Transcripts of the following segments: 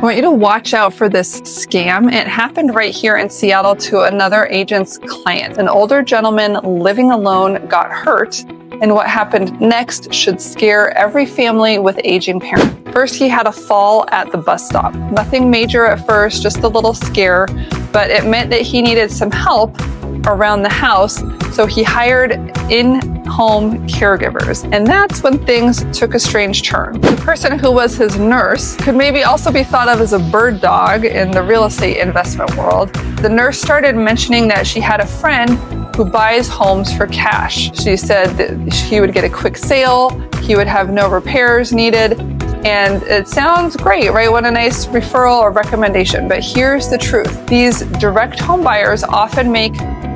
I want you to watch out for this scam. It happened right here in Seattle to another agent's client. An older gentleman living alone got hurt, and what happened next should scare every family with aging parents. First, he had a fall at the bus stop. Nothing major at first, just a little scare, but it meant that he needed some help around the house, so he hired in-home caregivers. And that's when things took a strange turn. The person who was his nurse could maybe also be thought of as a bird dog in the real estate investment world. The nurse started mentioning that she had a friend who buys homes for cash. She said that he would get a quick sale, he would have no repairs needed, and it sounds great, right? What a nice referral or recommendation. But here's the truth. These direct home buyers often make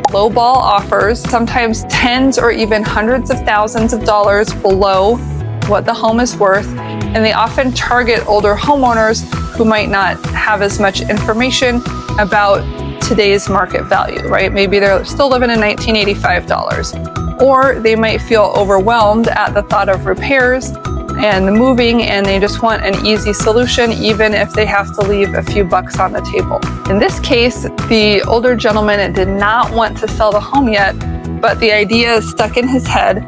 lowball offers, sometimes tens or even hundreds of thousands of dollars below what the home is worth. And they often target older homeowners who might not have as much information about today's market value, right? Maybe they're still living in 1985 dollars, or they might feel overwhelmed at the thought of repairs and the moving, and they just want an easy solution, even if they have to leave a few bucks on the table. In this case, the older gentleman did not want to sell the home yet, but the idea stuck in his head,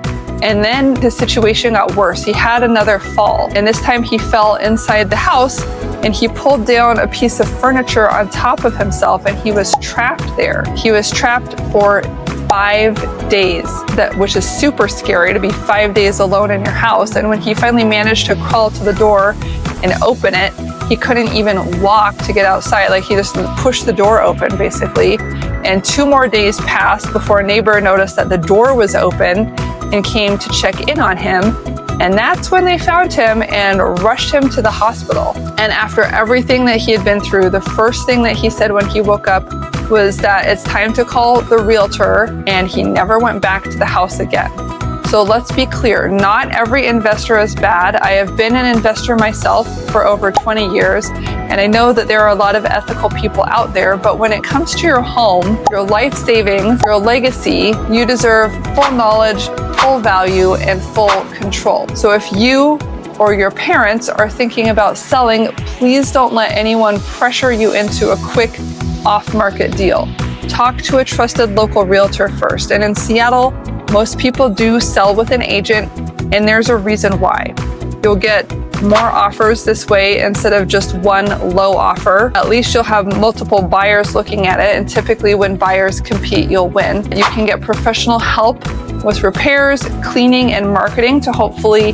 and then his situation got worse. He had another fall, and this time he fell inside the house, and he pulled down a piece of furniture on top of himself, and he was trapped there. He was trapped for 5 days, which is super scary to be 5 days alone in your house. And when he finally managed to crawl to the door and open it, he couldn't even walk to get outside. Like, he just pushed the door open basically. And 2 more days passed before a neighbor noticed that the door was open and came to check in on him. And that's when they found him and rushed him to the hospital. And after everything that he had been through, the first thing that he said when he woke up was that it's time to call the realtor, and he never went back to the house again. So let's be clear, not every investor is bad. I have been an investor myself for over 20 years, and I know that there are a lot of ethical people out there, but when it comes to your home, your life savings, your legacy, you deserve full knowledge, full value, and full control. So if you or your parents are thinking about selling, please don't let anyone pressure you into a quick off-market deal. Talk to a trusted local realtor first. And in Seattle, most people do sell with an agent, and there's a reason why. You'll get more offers this way instead of just one low offer. At least you'll have multiple buyers looking at it, and typically when buyers compete, you'll win. You can get professional help with repairs, cleaning, and marketing to hopefully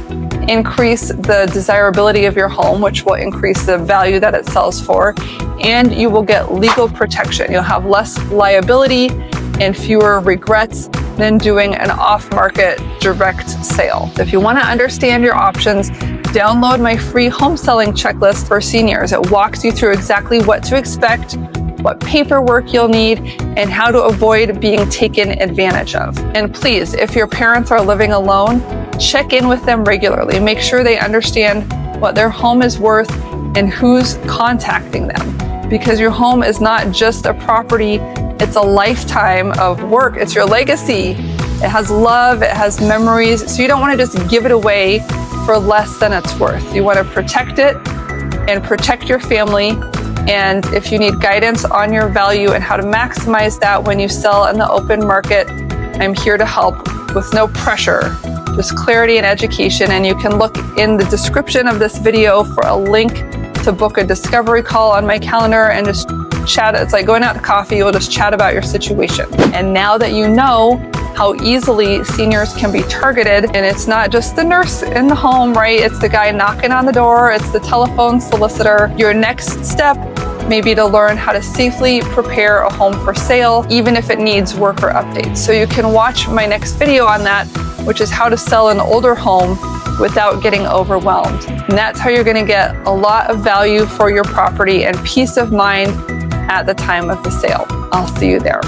increase the desirability of your home, which will increase the value that it sells for, and you will get legal protection. You'll have less liability and fewer regrets than doing an off-market direct sale. If you want to understand your options, download my free home selling checklist for seniors. It walks you through exactly what to expect, what paperwork you'll need, and how to avoid being taken advantage of. And please, if your parents are living alone, check in with them regularly. Make sure they understand what their home is worth and who's contacting them. Because your home is not just a property, it's a lifetime of work. It's your legacy. It has love, it has memories. So you don't want to just give it away for less than it's worth. You want to protect it and protect your family. And if you need guidance on your value and how to maximize that when you sell in the open market, I'm here to help with no pressure, just clarity and education. And you can look in the description of this video for a link to book a discovery call on my calendar and just chat. It's like going out to coffee. We'll just chat about your situation. And now that you know how easily seniors can be targeted, and it's not just the nurse in the home, right? It's the guy knocking on the door. It's the telephone solicitor. Your next step may be to learn how to safely prepare a home for sale, even if it needs worker updates. So you can watch my next video on that, which is how to sell an older home without getting overwhelmed. And that's how you're going to get a lot of value for your property and peace of mind at the time of the sale. I'll see you there.